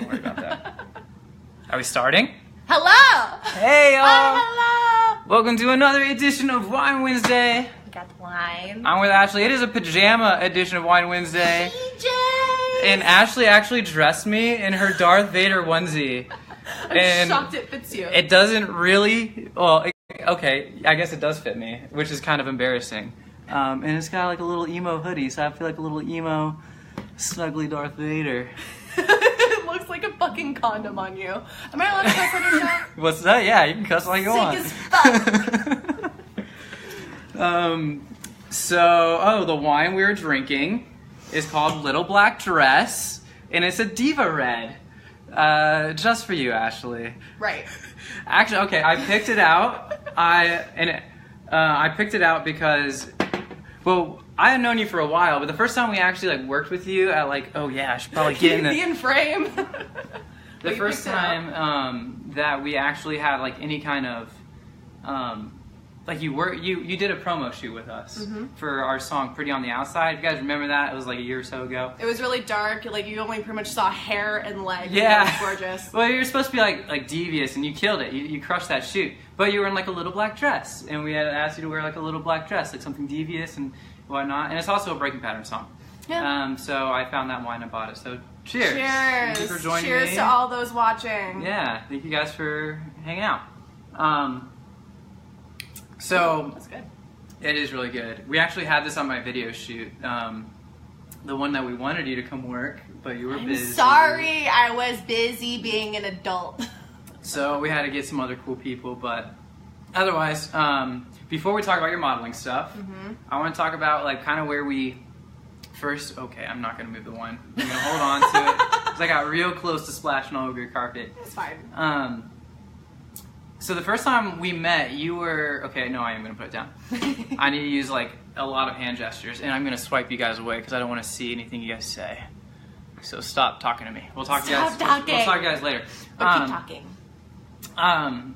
Don't worry about that. Are we starting? Hello! Hey, y'all! Hello! Welcome to another edition of Wine Wednesday. We got the wine. I'm with Ashley. It is a pajama edition of Wine Wednesday. PJs! And Ashley actually dressed me in her Darth Vader onesie. I'm shocked it fits you. It doesn't really... Well, okay, I guess it does fit me, which is kind of embarrassing. And it's got like a little emo hoodie, so I feel like a little emo, snuggly Darth Vader. It looks like a fucking condom on you. Am I allowed to cuss on your show? What's that? Yeah, you can cuss like you want. Sick as fuck. The wine we're drinking is called Little Black Dress, and it's a Diva Red. Just for you, Ashley. Right. Actually, okay, I picked it out. I picked it out because, well, I had known you for a while, but the first time we actually like worked with you at like, oh yeah, I should probably get in Be in frame. the first time that we actually had like any kind of like you did a promo shoot with us for our song Pretty on the Outside. You guys remember that? It was like a year or so ago. It was really dark. Like you only pretty much saw hair and legs. Yeah. It was gorgeous. Well, you're supposed to be like devious, and you killed it. You crushed that shoot. But you were in like a little black dress, and we had asked you to wear like a little black dress, like something devious and whatnot. And it's also a breaking pattern song. Yeah. So I found that wine and bought it. So cheers. Cheers. Thank you for joining Cheers me. to all those watching. Yeah. Thank you guys for hanging out. So That's good. it is really good. We actually had this on my video shoot. The one that we wanted you to come work, but you were busy. Sorry, I was busy being an adult. So we had to get some other cool people, but otherwise, before we talk about your modeling stuff, I want to talk about like kind of where we first. Okay, I'm not gonna move the wine. I'm gonna hold on to it because I got real close to splashing all over your carpet. It's fine. So the first time we met, you were okay. No, I am gonna put it down. I need to use like a lot of hand gestures, and I'm gonna swipe you guys away because I don't want to see anything you guys say. So stop talking to me. We'll talk to you guys. Talking. We'll talk to you guys later. But keep talking.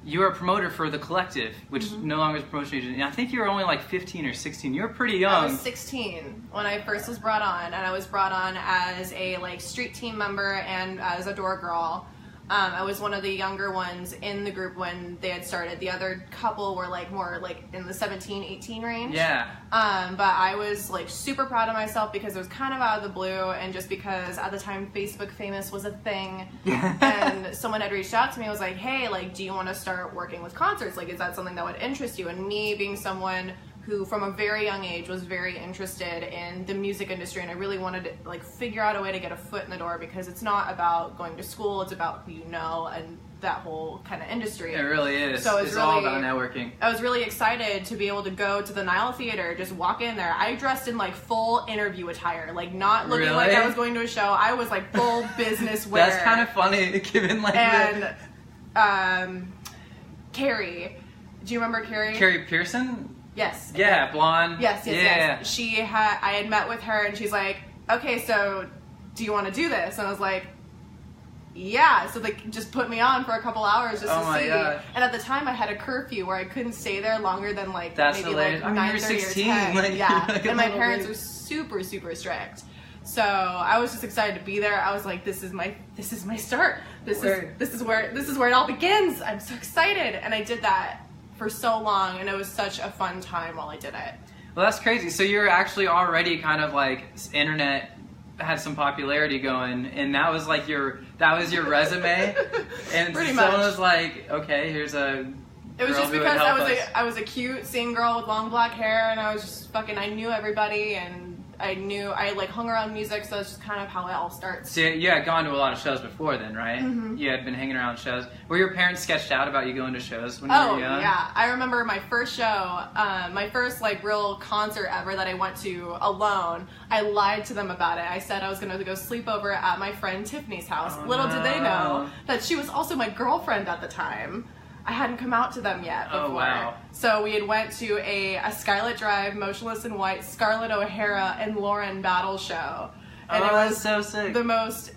You were a promoter for The Collective, which no longer is a promotion agency. And I think you were only like 15 or 16. You were pretty young. I was 16 when I first was brought on, and I was brought on as a like street team member and as a door girl. I was one of the younger ones in the group when they had started. The other couple were like more like in the 17, 18 range. Yeah. But I was like super proud of myself because it was kind of out of the blue, and just because at the time Facebook famous was a thing. And someone had reached out to me and was like, hey, like, do you want to start working with concerts? Like, is that something that would interest you? And me being someone who from a very young age was very interested in the music industry, and I really wanted to like figure out a way to get a foot in the door, because it's not about going to school, it's about who you know and that whole kind of industry. It really is. So it's all about networking. I was really excited to be able to go to the Nile Theater, just walk in there. I dressed in like full interview attire, like not looking like I was going to a show. I was like full business wear. That's kind of funny given like and Carrie, do you remember Carrie? Carrie Pearson? Yes. Yeah, blonde. Yes. Yeah. I had met with her, and she's like, okay, so do you want to do this? And I was like, yeah. So they just put me on for a couple hours just to see. God. And at the time, I had a curfew where I couldn't stay there longer than like That's maybe hilarious. like I mean, you're 9:30 or 16, 10. like, yeah. like a And my little parents baby. were super, super strict. So I was just excited to be there. I was like, this is my start. This is where it all begins. I'm so excited. And I did that for so long, and it was such a fun time while I did it. Well, that's crazy. So you're actually already kind of like internet had some popularity going, and that was your resume. And Pretty someone much. was like, okay, here's a. It was girl just who would because help us. I was a cute scene girl with long black hair, and I was just I knew everybody, and I like hung around music, so it's just kind of how it all starts. So you had gone to a lot of shows before then, right? You had been hanging around shows. Were your parents sketched out about you going to shows when you were young? Oh, yeah. I remember my first show, my first like real concert ever that I went to alone. I lied to them about it. I said I was going to go sleep over at my friend Tiffany's house. Oh, Little did they no. know that she was also my girlfriend at the time. I hadn't come out to them yet before. Oh, wow. So we had went to a Scarlet Drive, Motionless in White, Scarlett O'Hara and Lauren battle show. And it was so sick. the most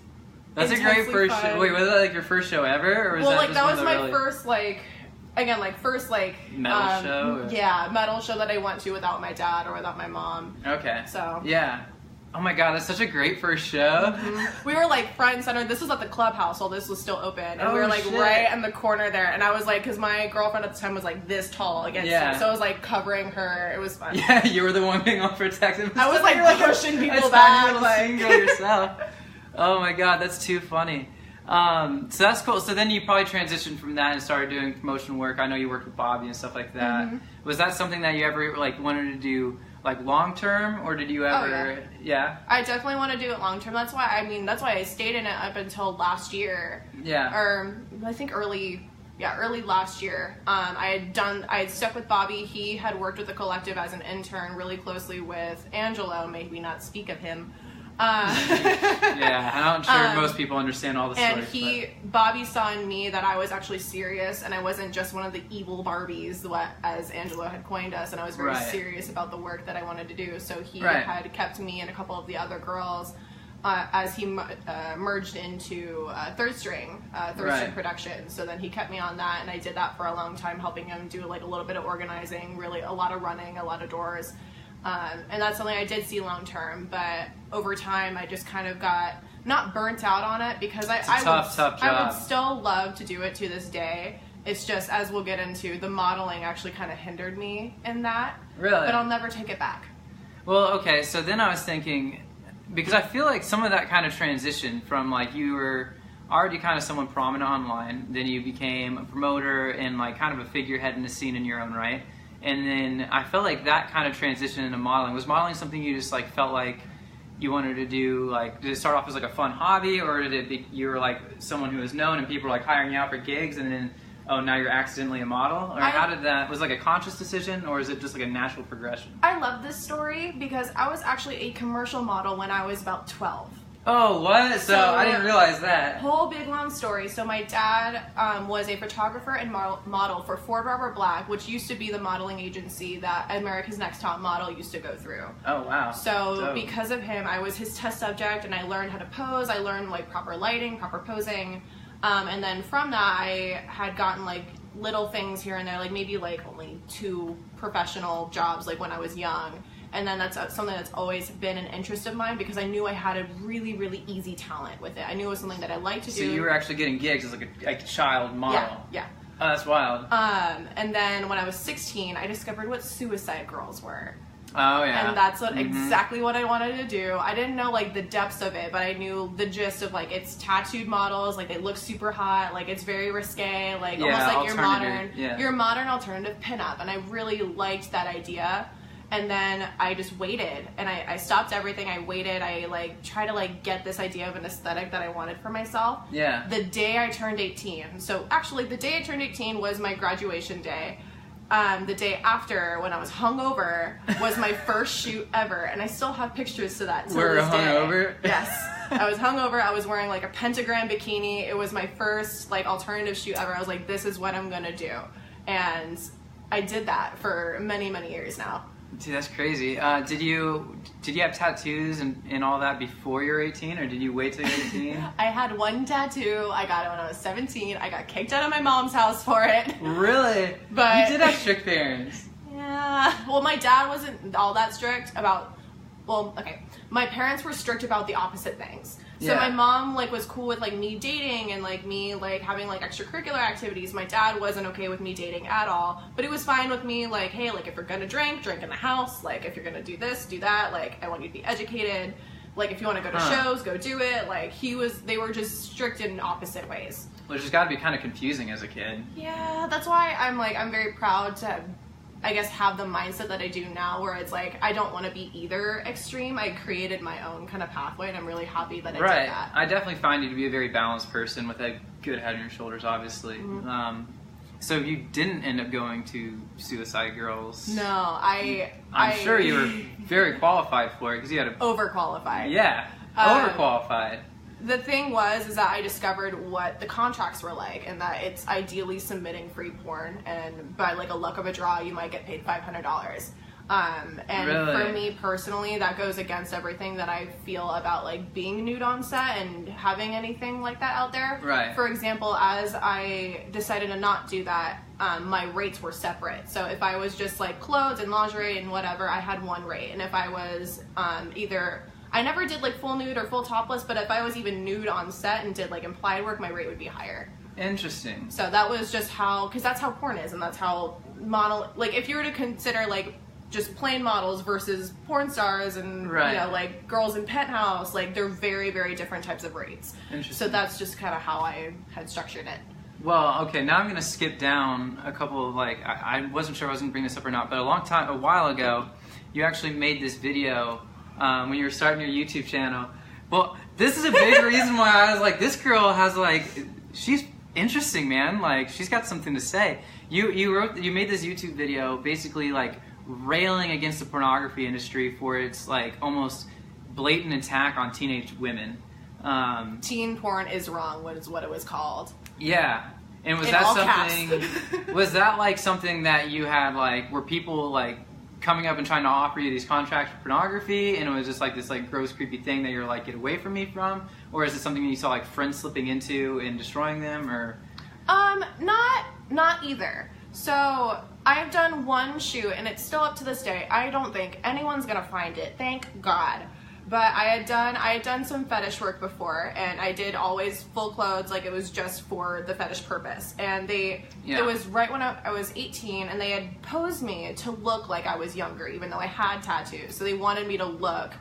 That's a great intensely first fun. show. Wait, was that like your first show ever? Or was Well, that like just that one was of the my really... first Metal show? Or... Yeah, metal show that I went to without my dad or without my mom. Okay. So Yeah. Oh my god, that's such a great first show. We were like front and center. This was at the clubhouse while this was still open, and we were like shit. right in the corner there. And I was like, because my girlfriend at the time was like this tall against me, so I was like covering her. It was fun. Yeah, you were the one being all protective. I was like pushing people back, back, like yourself. Oh my god, that's too funny. So that's cool. So then you probably transitioned from that and started doing promotion work. I know you worked with Bobby and stuff like that. Was that something that you ever like wanted to do like long term, or did you ever? Yeah. I definitely want to do it long term. That's why I stayed in it up until last year. Yeah. Or I think early last year. I had stuck with Bobby. He had worked with the collective as an intern really closely with Angelo. May we not speak of him. Yeah, I'm not sure most people understand all the stories. And Bobby saw in me that I was actually serious, and I wasn't just one of the evil Barbies, as Angelo had coined us, and I was very serious about the work that I wanted to do. So he had kept me and a couple of the other girls as he merged into third string production. So then he kept me on that, and I did that for a long time, helping him do like a little bit of organizing, really a lot of running, a lot of doors. And that's something I did see long term, but over time I just kind of got not burnt out on it, because I would still love to do it to this day. It's just, as we'll get into, the modeling actually kind of hindered me in that. Really? But I'll never take it back. Well, okay, so then I was thinking, because I feel like some of that kind of transition from like you were already kind of someone prominent online, then you became a promoter and like kind of a figurehead in the scene in your own right. And then I felt like that kind of transition into modeling. Was modeling something you just like felt like you wanted to do? Like, did it start off as like a fun hobby, or did it you were like someone who was known and people were like hiring you out for gigs, and then now you're accidentally a model? Or how did that, was it like a conscious decision, or is it just like a natural progression? I love this story because I was actually a commercial model when I was about 12. Oh, what? So I didn't realize that. Whole big long story. So my dad was a photographer and model for Ford Robert Black, which used to be the modeling agency that America's Next Top Model used to go through. Oh, wow. So because of him, I was his test subject, and I learned how to pose. I learned like proper lighting, proper posing. And then from that, I had gotten like little things here and there, like maybe like only 2 professional jobs like when I was young. And then that's something that's always been an interest of mine, because I knew I had a really, really easy talent with it. I knew it was something that I liked to do. So you were actually getting gigs as like a child model. Yeah. Oh, that's wild. And then when I was 16, I discovered what suicide girls were. Oh, yeah. And that's exactly what I wanted to do. I didn't know like the depths of it, but I knew the gist of like, it's tattooed models, like they look super hot, like it's very risque, like almost like your modern alternative pinup. And I really liked that idea. And then I just waited, and I stopped everything. I waited. I like tried to like get this idea of an aesthetic that I wanted for myself. Yeah. The day I turned 18. So actually, the day I turned 18 was my graduation day. The day after, when I was hungover, was my first shoot ever, and I still have pictures to that. Were you hungover? Yes, I was hungover. I was wearing like a pentagram bikini. It was my first like alternative shoot ever. I was like, this is what I'm gonna do, and I did that for many, many years now. Dude, that's crazy. Did you have tattoos and all that before you were 18, or did you wait till you were 18? I had one tattoo. I got it when I was 17. I got kicked out of my mom's house for it. Really? But you did have strict parents. Yeah. Well, my dad wasn't all that strict about. Well, okay. My parents were strict about the opposite things. So my mom like was cool with like me dating and like me like having like extracurricular activities. My dad wasn't okay with me dating at all, but he was fine with me like, hey, like if you're gonna drink in the house. Like if you're gonna do this, do that. Like I want you to be educated. Like if you want to go to shows, go do it. Like they were just strict in opposite ways. Which has got to be kind of confusing as a kid. Yeah, that's why I'm very proud to, I guess, have the mindset that I do now, where it's like I don't want to be either extreme. I created my own kind of pathway, and I'm really happy that I did that. I definitely find you to be a very balanced person with a good head on your shoulders, obviously. Mm-hmm. So you didn't end up going to Suicide Girls. No, I'm sure you were very qualified for it because you had overqualified. Yeah, overqualified. The thing was that I discovered what the contracts were like, and that it's ideally submitting free porn, and by like a luck of a draw, you might get paid $500. And really? For me personally, that goes against everything that I feel about like being nude on set and having anything like that out there. Right. For example, as I decided to not do that, my rates were separate. So if I was just like clothes and lingerie and whatever, I had one rate, and if I was I never did like full nude or full topless, but if I was even nude on set and did like implied work, my rate would be higher. Interesting. So that was just how, because that's how porn is, and that's how model, like if you were to consider like just plain models versus porn stars and right. you know, like girls in Penthouse, like they're very, very different types of rates. Interesting. So that's just kind of how I had structured it. Well, okay, now I'm going to skip down a couple of, like, I wasn't sure I was going to bring this up or not, but a while ago, you actually made this video when you were starting your YouTube channel. Well, this is a big reason why I was like, this girl has, like, she's interesting, man. Like, she's got something to say. You made this YouTube video basically, like, railing against the pornography industry for its, like, almost blatant attack on teenage women. Teen porn is wrong, is what it was called. Yeah. And was In that all something, caps. was that like something that you had, like, were people like coming up and trying to offer you these contracts for pornography, and it was just like this like gross, creepy thing that you're like, get away from me from? Or is it something that you saw like friends slipping into and destroying them, or? Not either. So I've done one shoot, and it's still up to this day. I don't think anyone's gonna find it, thank God. But I had done some fetish work before, and I did always full clothes, like it was just for the fetish purpose. And it was right when I was 18, and they had posed me to look like I was younger, even though I had tattoos. So they wanted me to look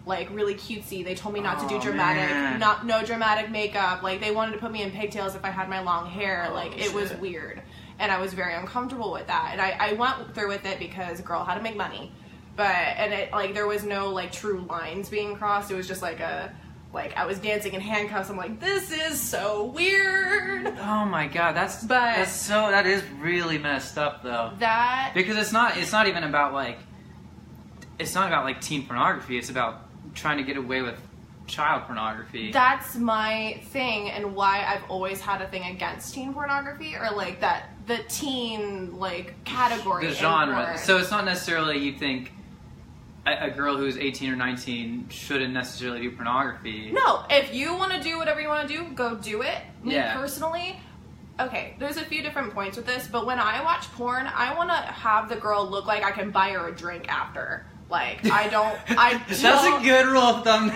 like really cutesy. They told me not to do dramatic, no dramatic makeup. Like they wanted to put me in pigtails if I had my long hair. Like it was weird, and I was very uncomfortable with that. And I went through with it because girl, how to make money. And it, like, there was no, like, true lines being crossed. It was just, like, I was dancing in handcuffs. I'm like, this is so weird. Oh, my God. That is really messed up, though. Because it's not even about, like, it's not about, like, teen pornography. It's about trying to get away with child pornography. That's my thing, and why I've always had a thing against teen pornography, or, like, the teen, like, category. The genre. So it's not necessarily, you think, a girl who's 18 or 19 shouldn't necessarily do pornography. No, if you want to do whatever you want to do, go do it. Me Yeah. personally, okay, there's a few different points with this, but when I watch porn, I want to have the girl look like I can buy her a drink after. Like, That's a good rule of thumb.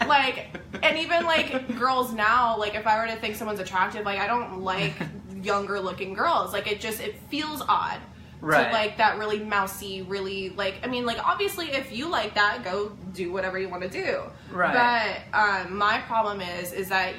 Like, and even, like, girls now, like, if I were to think someone's attractive, like, I don't like younger looking girls. Like, it feels odd. Right. To, like, that really mousy, really, like, I mean, like, obviously, if you like that, go do whatever you want to do. Right. But my problem is that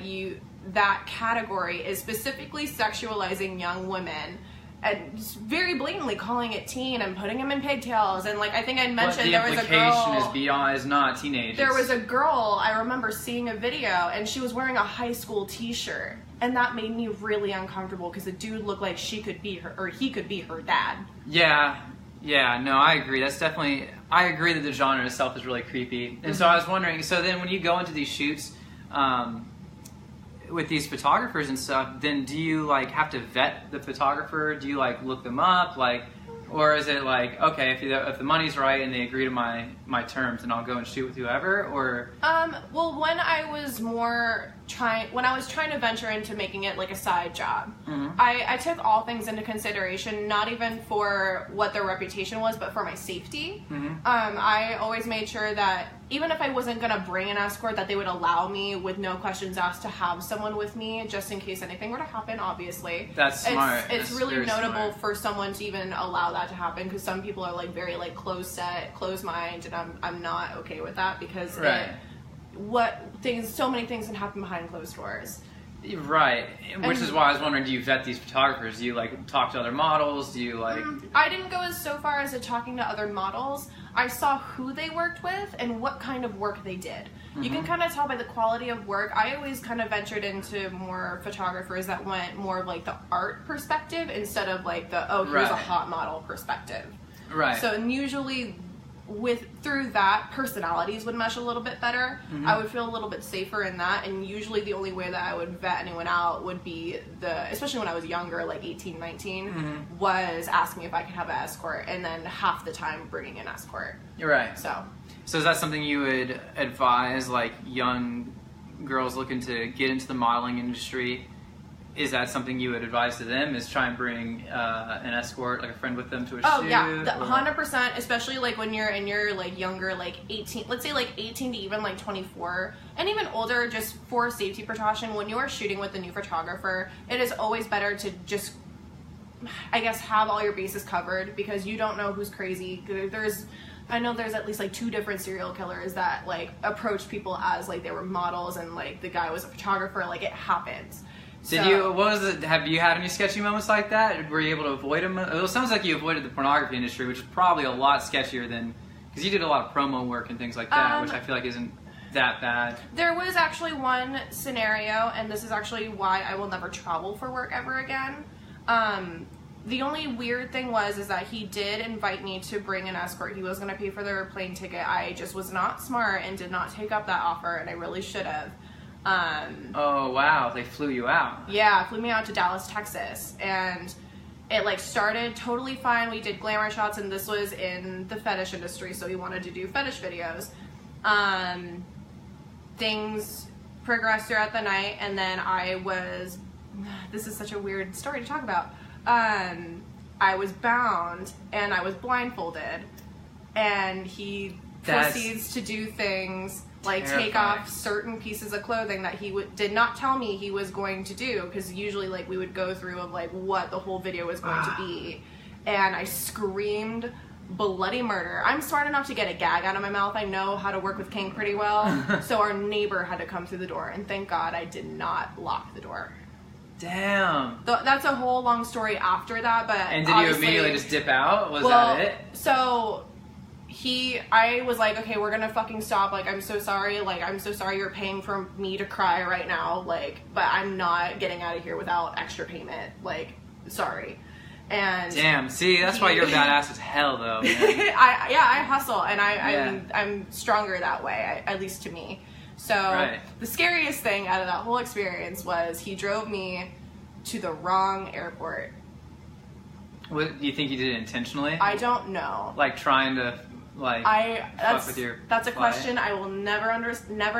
that category is specifically sexualizing young women and just very blatantly calling it teen and putting them in pigtails. And, like, I think I mentioned there was a girl. The implication is not teenage. There was a girl, I remember seeing a video, and she was wearing a high school t-shirt. And that made me really uncomfortable because the dude looked like she could be her, or he could be her dad. Yeah, no, I agree. I agree that the genre itself is really creepy. And so I was wondering, so then when you go into these shoots with these photographers and stuff, then do you, like, have to vet the photographer? Do you, like, look them up? Like, or is it like, okay, if the money's right and they agree to my terms, then I'll go and shoot with whoever? Or well, when I was trying to venture into making it like a side job, I took all things into consideration, not even for what their reputation was, but for my safety. I always made sure that even if I wasn't going to bring an escort, that they would allow me with no questions asked to have someone with me, just in case anything were to happen, obviously. That's smart. It's really notable for someone to even allow that to happen, because some people are like very like closed mind, and I'm not okay with that, because so many things can happen behind closed doors. Right, which is why I was wondering, do you vet these photographers? Do you, like, talk to other models? Do you, like... I didn't go so far as to talking to other models. I saw who they worked with and what kind of work they did. You can kind of tell by the quality of work. I always kind of ventured into more photographers that went more of, like, the art perspective instead of, like, here's a hot model perspective. Right. So, and usually... through that, personalities would mesh a little bit better. I would feel a little bit safer in that, and usually the only way that I would vet anyone out would be especially when I was younger, like 18, 19, was asking if I could have an escort, and then half the time bringing an escort. You're right. So is that something you would advise, like, young girls looking to get into the modeling industry? is that something you would advise to them? Is try and bring an escort, like a friend with them to a shoot? Oh yeah, 100%. Especially like when you're in your like younger, like 18, let's say like 18 to even like 24, and even older, just for safety precaution. When you are shooting with a new photographer, it is always better to just, I guess, have all your bases covered, because you don't know who's crazy. I know there's at least like 2 different serial killers that like approached people as like they were models, and like the guy was a photographer. Like, it happens. Have you had any sketchy moments like that? Were you able to avoid them? It sounds like you avoided the pornography industry, which is probably a lot sketchier than, because you did a lot of promo work and things like that, which I feel like isn't that bad. There was actually one scenario, and this is actually why I will never travel for work ever again. The only weird thing is that he did invite me to bring an escort. He was going to pay for their plane ticket. I just was not smart and did not take up that offer, and I really should have. Oh wow, they flew you out. Yeah, flew me out to Dallas, Texas, and it like started totally fine. We did glamour shots, and this was in the fetish industry, so we wanted to do fetish videos. Things progressed throughout the night, and then this is such a weird story to talk about. I was bound and I was blindfolded, and he proceeds to do things like take off certain pieces of clothing that he did not tell me he was going to do, because usually like we would go through of like what the whole video was going to be, and I screamed bloody murder. I'm smart enough to get a gag out of my mouth. I know how to work with kink pretty well. So our neighbor had to come through the door, and thank God I did not lock the door. Damn. That's a whole long story after that, but and did you immediately just dip out? Was that it? So I was like, okay, we're gonna fucking stop. Like, I'm so sorry. Like, I'm so sorry you're paying for me to cry right now. Like, but I'm not getting out of here without extra payment. Like, sorry. And damn, see, that's why you're badass as hell, though. Man. I hustle, and I'm stronger that way, at least to me. So the scariest thing out of that whole experience was he drove me to the wrong airport. What, do you think he did it intentionally? I don't know. Like trying to fuck with your That's a flight? Question I will never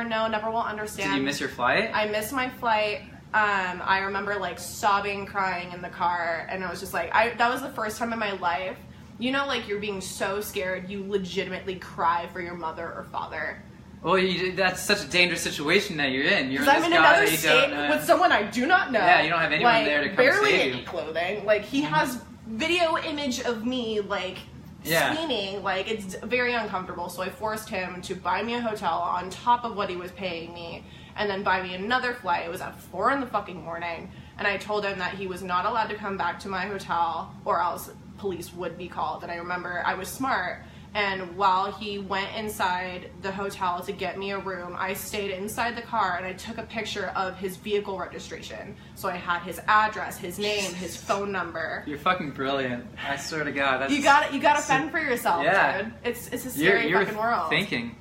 know, never will understand. Did you miss your flight? I missed my flight. I remember like sobbing, crying in the car, and I was just like, that was the first time in my life, you know, like you're being so scared you legitimately cry for your mother or father. Well, that's such a dangerous situation that you're in. You're I'm in another state with someone I do not know. Yeah, you don't have anyone there to come barely save you. any clothing. Like, he has video image of me, like, screaming. Like, it's very uncomfortable. So I forced him to buy me a hotel on top of what he was paying me, and then buy me another flight. It was at 4 in the fucking morning, and I told him that he was not allowed to come back to my hotel, or else police would be called. And I remember I was smart. And while he went inside the hotel to get me a room, I stayed inside the car and I took a picture of his vehicle registration. So I had his address, his name, his phone number. You're fucking brilliant. I swear to God. That's you gotta fend for yourself, dude. It's a scary fucking world. Thinking.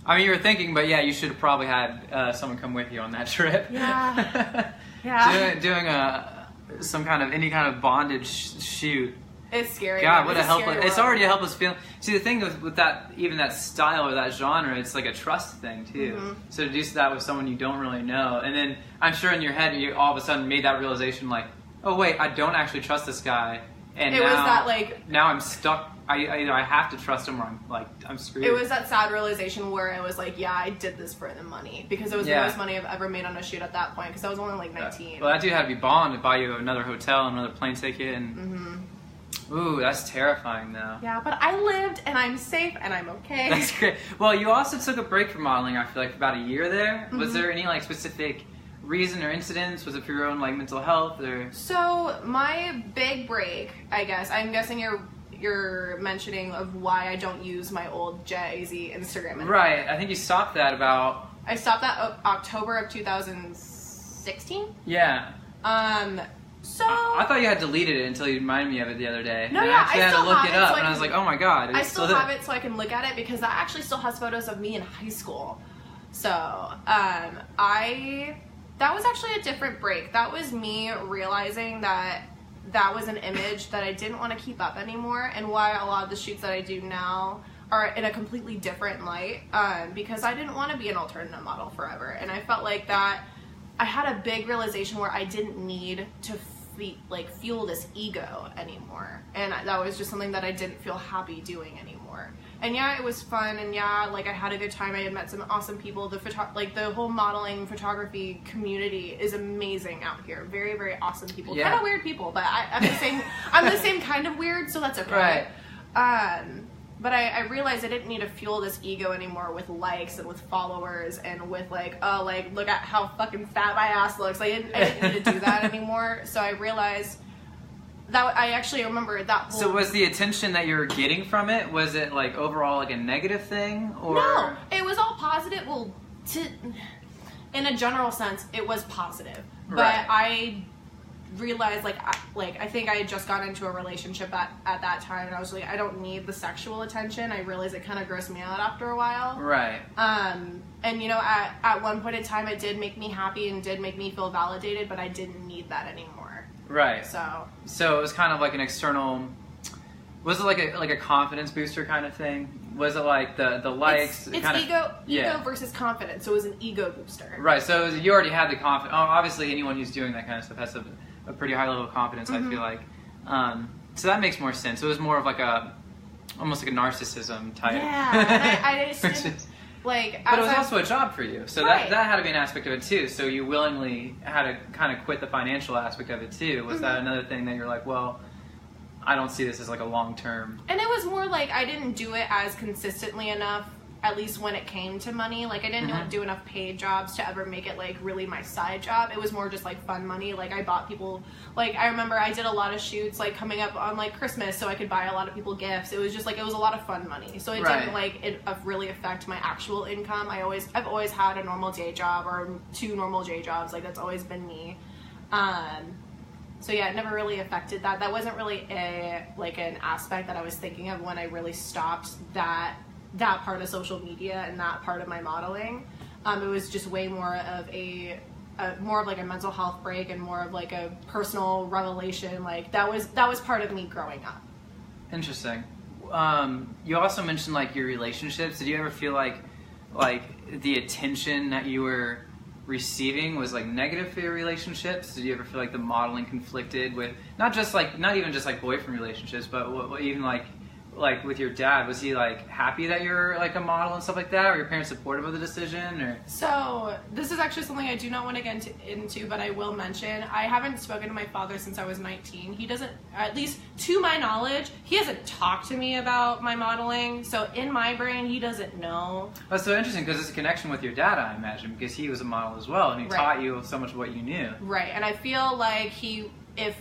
I mean, you were thinking, but yeah, you should have probably had someone come with you on that trip. Yeah. Yeah. Doing any kind of bondage shoot. It's scary. God, what a helpless... It's already a helpless feeling. See, the thing with that, even that style or that genre, it's like a trust thing, too. Mm-hmm. So to do that with someone you don't really know, and then I'm sure in your head, you all of a sudden made that realization, like, oh, wait, I don't actually trust this guy. And now I'm stuck. Either I have to trust him or I'm screwed. It was that sad realization where it was like, yeah, I did this for the money. Because it was the most money I've ever made on a shoot at that point, because I was only like 19. Well, that dude had to be bombed to buy you another hotel, another plane ticket, and... Mm-hmm. Ooh, that's terrifying, though. Yeah, but I lived, and I'm safe, and I'm okay. That's great. Well, you also took a break from modeling, I feel like, for about a year there. Mm-hmm. Was there any, specific reason or incidents? Was it for your own, mental health, or...? So, my big break, I guess, I'm guessing you're mentioning of why I don't use my old Jay-Z Instagram anymore. Right. I think you stopped that about... I stopped that October of 2016? Yeah. So I thought you had deleted it until you reminded me of it the other day. No, and yeah, I actually had to look it up, so and I was like, oh my God. I still have it so I can look at it, because that actually still has photos of me in high school. So, that was actually a different break. That was me realizing that was an image that I didn't want to keep up anymore, and why a lot of the shoots that I do now are in a completely different light, because I didn't want to be an alternative model forever, and I felt like that I had a big realization where I didn't need to fuel this ego anymore, and that was just something that I didn't feel happy doing anymore. And yeah, it was fun, and yeah, like I had a good time. I had met some awesome people. The whole modeling photography community is amazing out here. Very, very awesome people. Yeah. Kind of weird people, but I'm the same kind of weird, so that's okay. Right. But I realized I didn't need to fuel this ego anymore with likes and with followers and with like, oh, like look at how fucking fat my ass looks. I didn't need to do that anymore. So I realized that I actually remember that whole... So was the attention that you were getting from it, was it like overall like a negative thing, or? No, it was all positive. Well, in a general sense, it was positive. But Right. I realized I think I had just got into a relationship at that time, and I was like, I don't need the sexual attention. I realized it kind of grossed me out after a while. Right. And you know, at one point in time, it did make me happy and did make me feel validated, but I didn't need that anymore. Right. So it was kind of like an external. Was it like a confidence booster kind of thing? Was it like the likes? It's kind ego versus confidence. So it was an ego booster. Right. So you already had the confidence. Oh, obviously, anyone who's doing that kind of stuff has a pretty high level of confidence. I feel like. So that makes more sense. It was more of like almost like a narcissism type. Yeah. And I just didn't, like. But it was also a job for you, so Right. that had to be an aspect of it too. So you willingly had to kind of quit the financial aspect of it too. Was that another thing that you're like, well, I don't see this as like a long term? And it was more like I didn't do it as consistently enough, at least when it came to money. Like I didn't do enough paid jobs to ever make it like really my side job. It was more just like fun money. Like I bought people, like I remember I did a lot of shoots like coming up on like Christmas, so I could buy a lot of people gifts. It was just like, it was a lot of fun money. So it didn't like really affect my actual income. I've always had a normal day job or 2 normal day jobs. Like that's always been me. So yeah, it never really affected that. That wasn't really an aspect that I was thinking of when I really stopped that part of social media and that part of my modeling. It was just way more of more of like a mental health break and more of like a personal revelation. Like that was part of me growing up. Interesting. You also mentioned like your relationships. Did you ever feel like the attention that you were receiving was like negative for your relationships? Did you ever feel like the modeling conflicted with not even just like boyfriend relationships, but what even like with your dad? Was he like happy that you're like a model and stuff like that? Or your parents supportive of the decision? Or So this is actually something I do not want to get into, but I will mention. I haven't spoken to my father since I was 19. He doesn't, at least to my knowledge, he hasn't talked to me about my modeling. So in my brain, he doesn't know. That's so interesting because it's a connection with your dad, I imagine, because he was a model as well, and he taught you so much of what you knew. Right, and I feel like if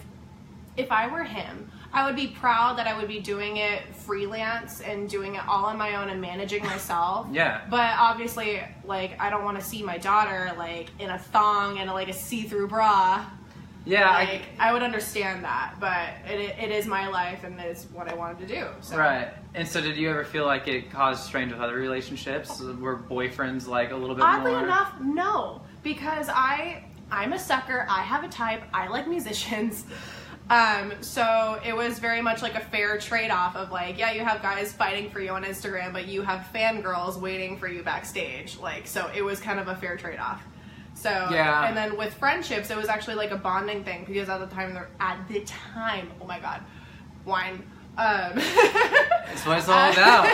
I were him, I would be proud that I would be doing it freelance and doing it all on my own and managing myself. Yeah. But obviously, like, I don't want to see my daughter, like, in a thong and, like, a see-through bra. Yeah. Like, I would understand that, but it is my life and it's what I wanted to do. So. Right. And so did you ever feel like it caused strain with other relationships? Were boyfriends, like, a little bit Oddly more? enough, no. Because I'm a sucker. I have a type. I like musicians. So it was very much like a fair trade-off of like, yeah, you have guys fighting for you on Instagram, but you have fangirls waiting for you backstage. Like, so it was kind of a fair trate-off. So, yeah. And then with friendships, it was actually like a bonding thing because at the time, oh my God, wine. That's what it's all about.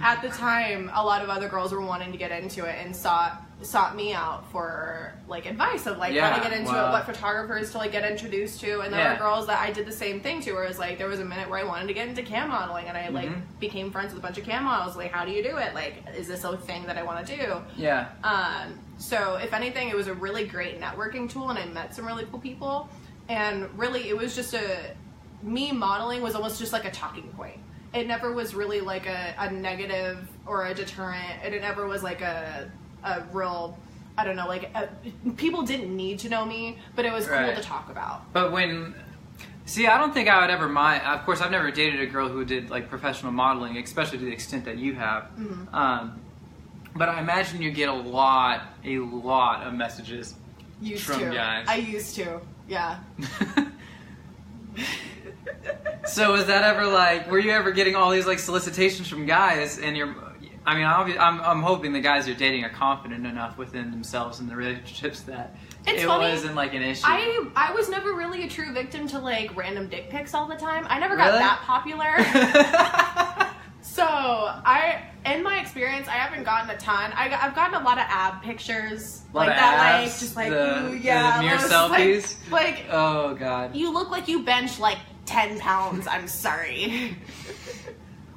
At the time, a lot of other girls were wanting to get into it and sought me out for like advice of like how to get into it, what photographers to like get introduced to, and there were girls that I did the same thing to, where it was like there was a minute where I wanted to get into cam modeling and I like became friends with a bunch of cam models. Like, how do you do it? Like, is this a thing that I want to do? Yeah. So if anything, it was a really great networking tool and I met some really cool people, and really it was just me modeling was almost just like a talking point. It never was really like a negative or a deterrent. It never was like a real, I don't know, like people didn't need to know me, but it was cool to talk about. But I don't think I would ever mind. Of course, I've never dated a girl who did like professional modeling, especially to the extent that you have. But I imagine you get a lot of messages from guys. I used to, yeah. So was that ever like, were you ever getting all these like solicitations from guys, and I mean, I'm hoping the guys you're dating are confident enough within themselves and the relationships that It's it funny. wasn't like an issue. I was never really a true victim to like random dick pics all the time. I never got Really? that popular. So in my experience, I haven't gotten a ton. I've gotten a lot of ab pictures, like that, abs, like just like the, ooh, yeah, the mirror those, selfies. Like, oh god, you look like you bench like 10 pounds. I'm sorry,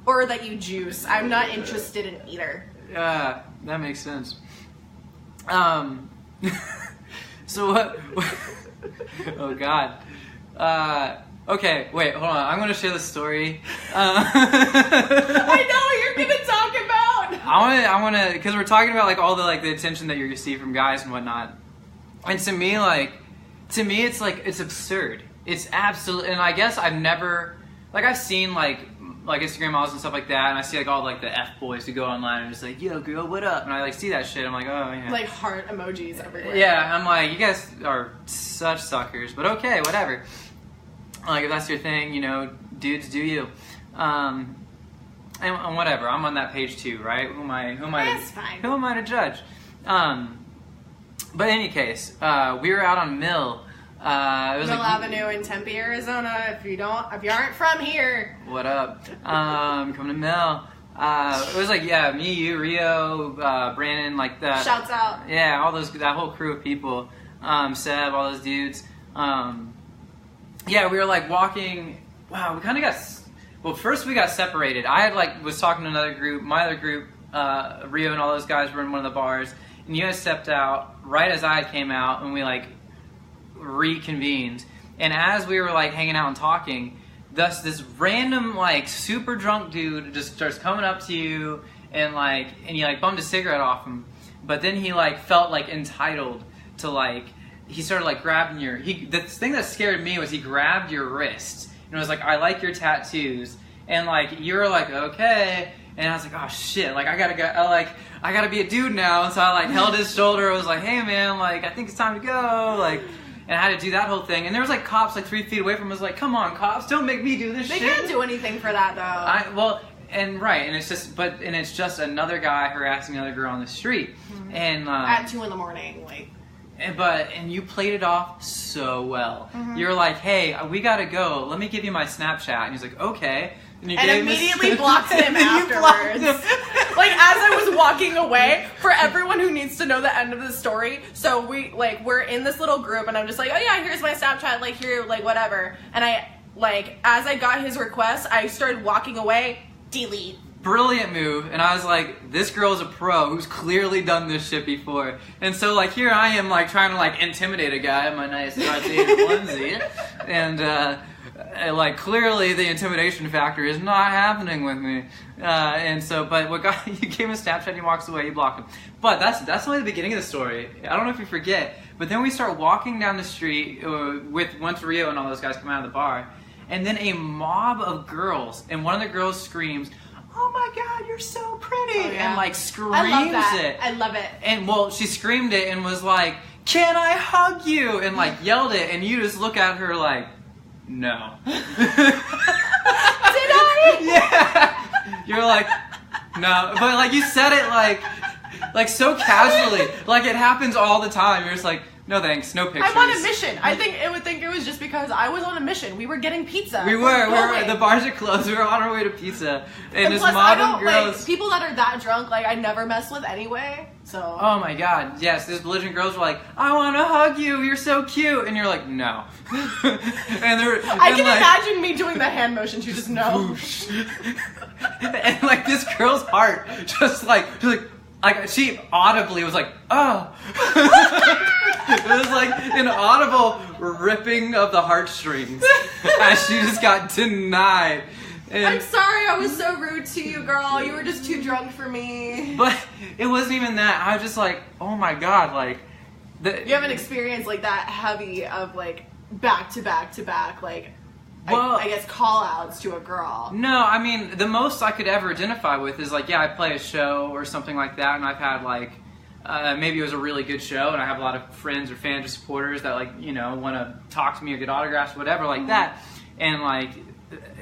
or that you juice. I'm not interested in either. Yeah, that makes sense. So what? Oh god. Okay, wait, hold on. I'm gonna share the story. I know what you're gonna talk about. I wanna, because we're talking about like all the like the attention that you receive from guys and whatnot. And to me, it's like it's absurd. It's absolute. And I guess I've never, like, I've seen like Instagram models and stuff like that, and I see like all like the F boys who go online and just like, yo girl, what up? And I like see that shit. I'm like, oh yeah. Like heart emojis everywhere. Yeah, I'm like, you guys are such suckers, but okay, whatever. Like, if that's your thing, you know, dudes, do you. And whatever, I'm on that page too, right? Who am I That's fine. Who am I to judge? But in any case, we were out on Mill. It was Mill like, Avenue in Tempe, Arizona. If you aren't from here, what up? Coming to Mill. It was like, yeah, me, you, Rio, Brandon, like that. shouts out. Yeah, that whole crew of people. Seb, all those dudes. Yeah, we were like walking. Wow, we kind of got. Well, first we got separated. I had was talking to another group. My other group, Rio and all those guys were in one of the bars, and you guys stepped out right as I came out, and we reconvened. And as we were hanging out and talking, this random super drunk dude just starts coming up to you and you bummed a cigarette off him, but then he felt entitled to he started grabbing the thing that scared me was he grabbed your wrist and was like, I like your tattoos, and you were okay, and I was like, oh shit, I gotta go, I gotta be a dude now, and so I held his shoulder. I was like, hey man, I think it's time to go, and I had to do that whole thing, and there was cops 3 feet away from us, come on cops, don't make me do this They shit. can't do anything for that though. And it's just another guy harassing another girl on the street, Mm-hmm. and At 2 a.m. and you played it off so well. Mm-hmm. You're like, hey, we gotta go. Let me give you my Snapchat. And he's like, okay. And immediately blocked him afterwards. As I was walking away, for everyone who needs to know the end of the story, so we're in this little group, and I'm just like, oh yeah, here's my Snapchat, here, whatever. And I, as I got his request, I started walking away, delete. Brilliant move. And I was like, this girl's a pro who's clearly done this shit before. And so here I am trying to intimidate a guy in my nice cartoon onesie. And clearly the intimidation factor is not happening with me. And so, but you gave him a Snapchat and he walks away, you block him. But that's only the beginning of the story. I don't know if you forget, but then we start walking down the street once Rio and all those guys come out of the bar, and then a mob of girls, and one of the girls screams, oh my god, you're so pretty, oh, yeah. and screams I love that. it. I love it. And she screamed it and was like, can I hug you? And yelled it, and you just look at her no. Did I? Yeah. You're no. But you said it so casually. It happens all the time. You're just no thanks, no pictures. I'm on a mission. I think it was just because I was on a mission. We were getting pizza. We were. The bars are closed. We were on our way to pizza. And this plus, mob of girls. people that are that drunk, I never mess with anyway. So. Oh my god, yes. These belligerent girls were I want to hug you. You're so cute. And you're no. And they're. I can imagine me doing the hand motion to just no. And this girl's heart just she audibly was oh. It was an audible ripping of the heartstrings as she just got denied. And I'm sorry I was so rude to you, girl. You were just too drunk for me. But it wasn't even that. I was just oh my god, you haven't experienced that heavy of back to back to back well, I guess call outs to a girl. No, I mean the most I could ever identify with is yeah, I play a show or something like that, and I've had maybe it was a really good show, and I have a lot of friends or fans or supporters that want to talk to me or get autographs or whatever that, and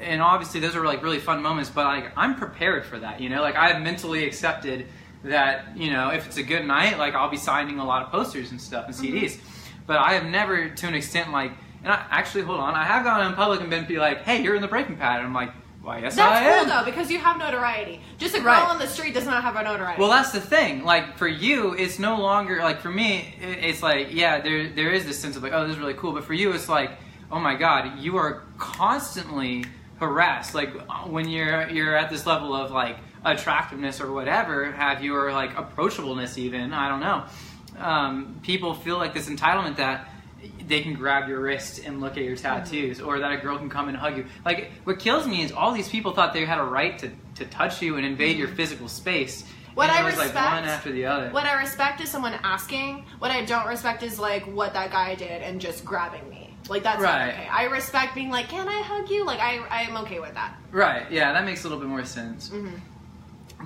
and obviously those are like really fun moments, but like I'm prepared for that, you know, like I've mentally accepted that, you know, if it's a good night, like I'll be signing a lot of posters and stuff and CDs. But I have never, to an extent, like, and I actually, hold on, I have gone in public and been like, hey, you're in the breaking pad, and I'm like, well, yes, I am. That's cool though, because you have notoriety. Just a girl on the street does not have a notoriety. Well, that's the thing. Like for you, it's no longer like for me. It's like, yeah, there is this sense of like, oh, this is really cool. But for you, it's like, oh my God, you are constantly harassed. Like when you're at this level of like attractiveness or whatever have you, or like approachableness even. I don't know. People feel like this entitlement that they can grab your wrist and look at your tattoos, or that a girl can come and hug you. Like, what kills me is all these people thought they had a right to touch you and invade your physical space. What and I it was respect, like one after the other. What I respect is someone asking. What I don't respect is like what that guy did and just grabbing me. Like that's not okay. I respect being like, can I hug you? Like I am okay with that. Right. Yeah, that makes a little bit more sense.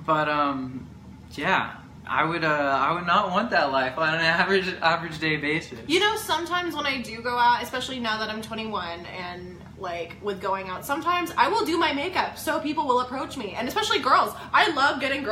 But yeah. I would not want that life on an average day basis. You know, sometimes when I do go out, especially now that I'm 21 and like with going out, sometimes I will do my makeup so people will approach me, and especially girls. I love getting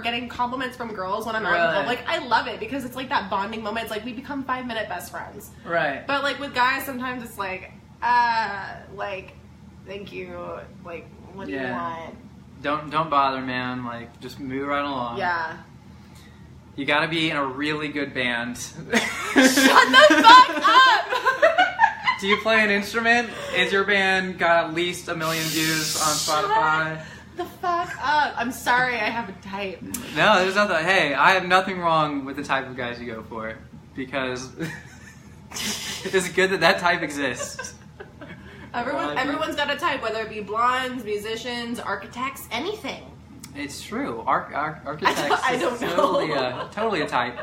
getting compliments from girls when I'm out in public. I love it because it's like that bonding moment. It's like we become 5-minute best friends. Right. But like with guys, sometimes it's like, thank you. Like, what do you want? Don't bother, man. Like, just move right along. Yeah. You gotta be in a really good band. Shut the fuck up! Do you play an instrument? Is your band got at least 1 million views on Spotify? Shut the fuck up. I'm sorry, I have a type. No, there's nothing. Hey, I have nothing wrong with the type of guys you go for. Because it's good that type exists. Everyone's got a type, whether it be blondes, musicians, architects, anything. It's true. Architects I don't know. Totally a type.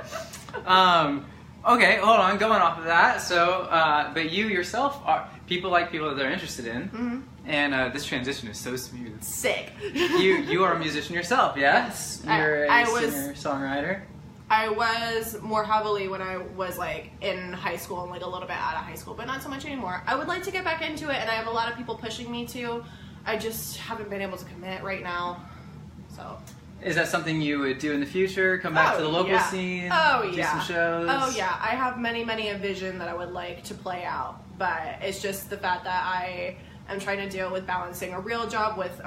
Okay, hold on. Going off of that, so but you yourself are people that they're interested in, and this transition is so smooth. Sick. You are a musician yourself, yeah? Yes. You're a singer songwriter. I was more heavily when I was like in high school and like a little bit out of high school, but not so much anymore. I would like to get back into it, and I have a lot of people pushing me to. I just haven't been able to commit right now. So. Is that something you would do in the future? Come back to the local scene? Do some shows? Oh yeah, I have many a vision that I would like to play out, but it's just the fact that I am trying to deal with balancing a real job with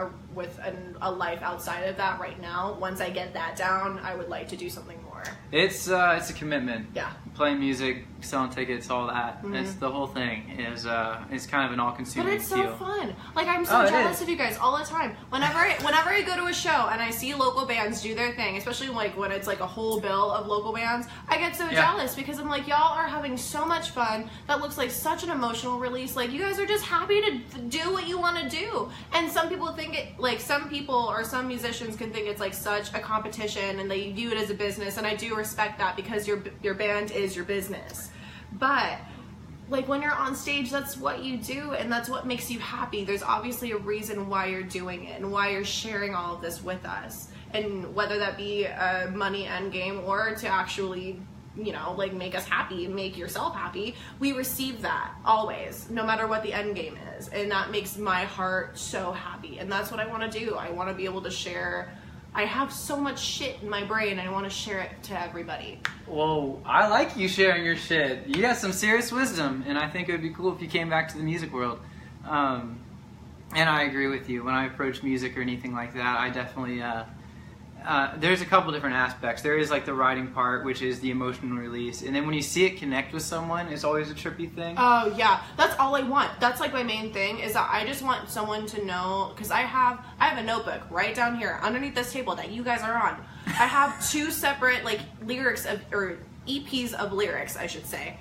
a life outside of that right now. Once I get that down, I would like to do something more. It's a commitment. Yeah. Playing music, selling tickets, all that. It's the whole thing is it's kind of an all-consuming But it's deal. so fun. Like I'm so jealous of you guys all the time. Whenever I go to a show and I see local bands do their thing, especially like when it's like a whole bill of local bands, I get so jealous because I'm like, y'all are having so much fun. That looks like such an emotional release. Like you guys are just happy to do what you want to do. And some people think it like some people or some musicians can think it's like such a competition and they view it as a business, and I do respect that because your band is your business. But like when you're on stage, that's what you do and that's what makes you happy. There's obviously a reason why you're doing it and why you're sharing all of this with us, and whether that be a money end game or to actually, you know, like make us happy and make yourself happy, we receive that always, no matter what the end game is, and that makes my heart so happy. And that's what I want to do. I want to be able to share. I have so much shit in my brain, and I want to share it to everybody. Whoa, I like you sharing your shit. You got some serious wisdom, and I think it would be cool if you came back to the music world. And I agree with you. When I approach music or anything like that, I definitely... there's a couple different aspects. There is like the writing part, which is the emotional release, and then when you see it connect with someone, it's always a trippy thing. Oh yeah, that's all I want. That's like my main thing, is that I just want someone to know, because I have a notebook right down here underneath this table that you guys are on. I have 2 separate like lyrics or EPs of lyrics, I should say,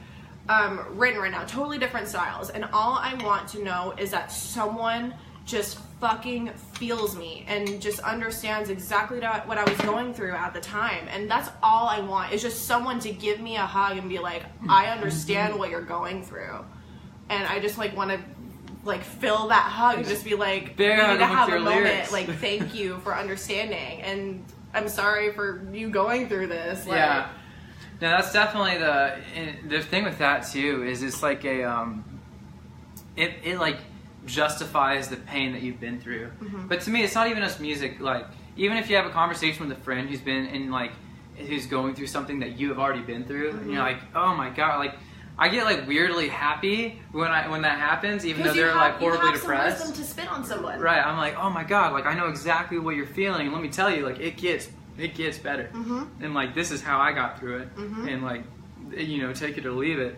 written right now, totally different styles, and all I want to know is that someone just fucking feels me and just understands exactly what I was going through at the time. And that's all I want, is just someone to give me a hug and be like, I understand what you're going through. And I just like want to like feel that hug and just be like, we need to have a moment, like thank you for understanding, and I'm sorry for you going through this. Like, yeah. No, that's definitely the thing with that too, is it's like a it like justifies the pain that you've been through. But to me, it's not even just music. Like, even if you have a conversation with a friend who's been in, like, who's going through something that you have already been through, and you're like, oh my God, like, I get like weirdly happy when that happens, even though they're like horribly depressed. You have some wisdom to spit on someone. Right. I'm like, oh my God, like I know exactly what you're feeling. And let me tell you, like it gets better. And like this is how I got through it. And like, you know, take it or leave it.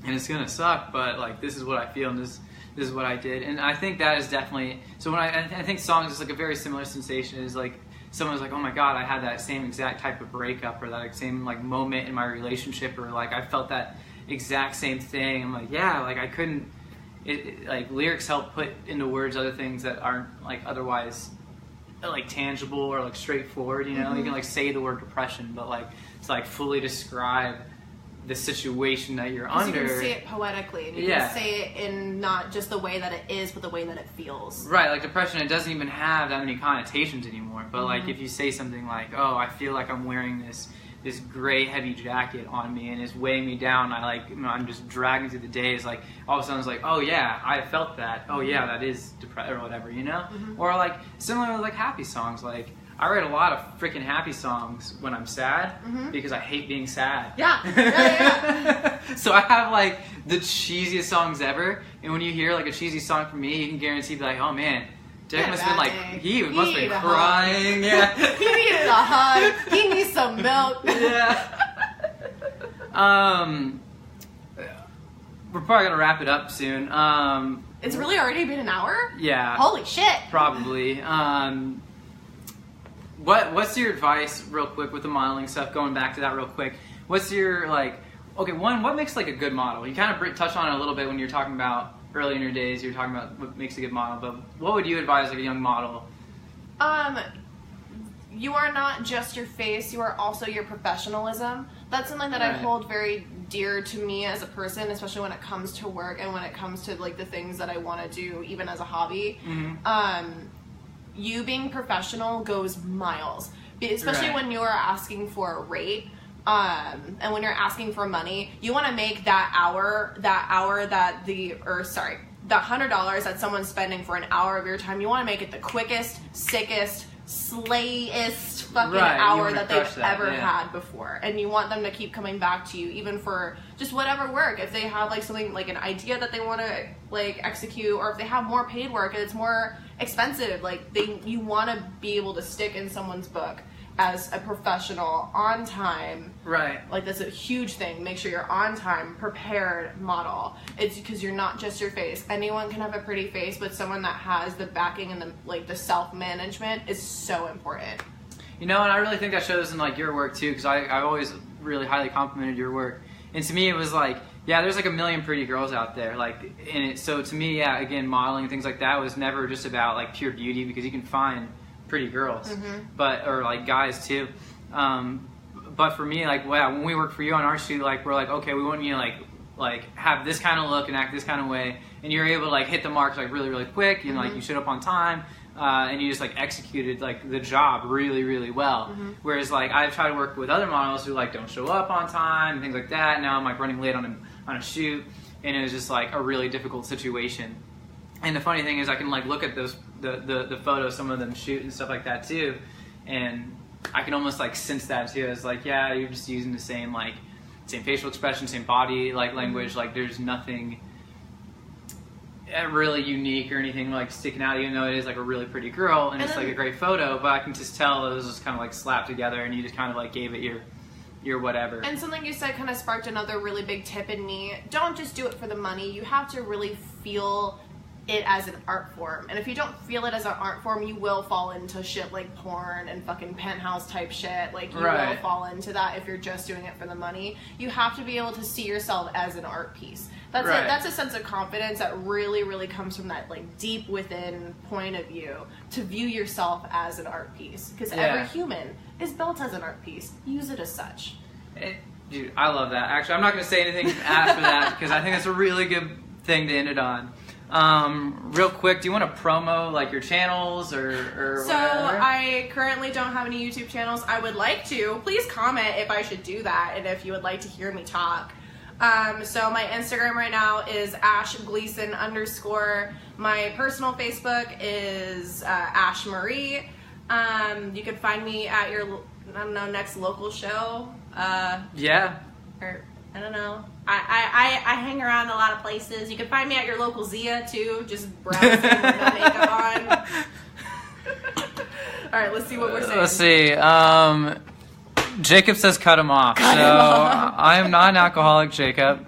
And it's gonna suck, but like this is what I feel, and this is what I did. And I think that is definitely so. When I think songs is like a very similar sensation. Is like someone's like, oh my God, I had that same exact type of breakup, or that same like moment in my relationship, or like I felt that exact same thing. I'm like, yeah, like I couldn't. Like lyrics help put into words other things that aren't like otherwise like tangible or like straightforward. You know, you can like say the word depression, but like to like fully describe the situation that you're under. You can say it poetically, and you can say it in not just the way that it is, but the way that it feels. Right, like depression, it doesn't even have that many connotations anymore. But like if you say something like, oh, I feel like I'm wearing this gray heavy jacket on me and it's weighing me down. I'm just dragging through the days. Like all of a sudden it's like, oh yeah, I felt that. Oh yeah, that is depressed or whatever, you know? Or like similar with like happy songs. Like I write a lot of freaking happy songs when I'm sad because I hate being sad. Yeah. So I have like the cheesiest songs ever. And when you hear like a cheesy song from me, you can guarantee be like, oh man, Jack must have been like, he must have been crying. Yeah. He needed a hug. He needs some milk. Yeah. We're probably gonna wrap it up soon. It's really already been an hour? Yeah. Holy shit. Probably. What's your advice, real quick, with the modeling stuff? Going back to that real quick. What's your like? Okay, one. What makes like a good model? You kind of touched on it a little bit when you're talking about early in your days. You're talking about what makes a good model, but what would you advise like a young model? You are not just your face, you are also your professionalism. That's something that I hold very dear to me as a person, especially when it comes to work and when it comes to like the things that I want to do even as a hobby. You being professional goes miles, especially when you are asking for a rate. And when you're asking for money, you want to make that $100 that someone's spending for an hour of your time, you want to make it the quickest, sickest, slayest fucking hour that they've ever had before. And you want them to keep coming back to you, even for just whatever work. If they have like something like an idea that they want to like execute, or if they have more paid work and it's more expensive, like you want to be able to stick in someone's book as a professional, on time. Right. Like that's a huge thing. Make sure you're on time, prepared model. It's because you're not just your face. Anyone can have a pretty face, but someone that has the backing and the self-management is so important. You know, and I really think that shows in like your work too, because I've always really highly complimented your work. And to me it was like, yeah, there's like a million pretty girls out there. Like, so to me, yeah, again, modeling and things like that was never just about like pure beauty, because you can find pretty girls, or like guys too. But for me, like, wow, when we worked for you on our shoot, like we're like, okay, we want you to like have this kind of look and act this kind of way, and you're able to like hit the marks like really, really quick, and like you showed up on time, and you just like executed like the job really, really well. Whereas like I've tried to work with other models who like don't show up on time and things like that. Now I'm like running late on a shoot, and it was just like a really difficult situation. And the funny thing is, I can like look at those the photos some of them shoot and stuff like that too, and I can almost like sense that too. As like, yeah, you're just using the same facial expression, same body like language. Like there's nothing really unique or anything like sticking out, even though it is like a really pretty girl and it's like a great photo. But I can just tell it was just kind of like slapped together, and you just kind of like gave it your whatever. And something you said kind of sparked another really big tip in me. Don't just do it for the money. You have to really feel it as an art form. And if you don't feel it as an art form, you will fall into shit like porn and fucking Penthouse type shit. Like you will fall into that if you're just doing it for the money. You have to be able to see yourself as an art piece. That's a sense of confidence that really, really comes from that like deep within point of view, to view yourself as an art piece. Because every human is built as an art piece. Use it as such. Dude, I love that. Actually, I'm not going to say anything after that, because I think it's a really good thing to end it on. Real quick, do you want to promo like your channels or so whatever? I currently don't have any YouTube channels. I would like to. Please comment if I should do that, and if you would like to hear me talk. So my Instagram right now is Ash Gleason _. My personal Facebook is Ash Marie. You can find me at your, I don't know, next local show. Yeah. Or I don't know. I hang around a lot of places. You can find me at your local Zia too, just browsing with no makeup on. All right, let's see what we're saying. Let's see. Jacob says cut him off. I am not an alcoholic, Jacob.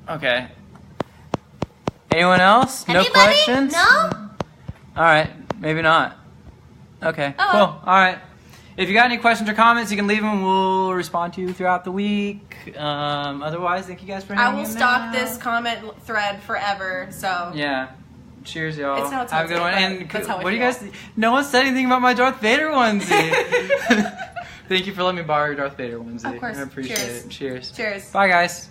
Okay. Anyone else? Anybody? No questions? No? All right. Maybe not. Okay. Oh. Cool. All right. If you got any questions or comments, you can leave them. We'll respond to you throughout the week. Otherwise, thank you guys for hanging I will in stalk there. this comment thread forever. So Yeah. Cheers, y'all. It's not Have a good one. tilted, And but that's how I what do you feel. guys? No one said anything about my Darth Vader onesie. Thank you for letting me borrow your Darth Vader onesie. Of course. I appreciate Cheers. it. Cheers. Cheers. Bye, guys.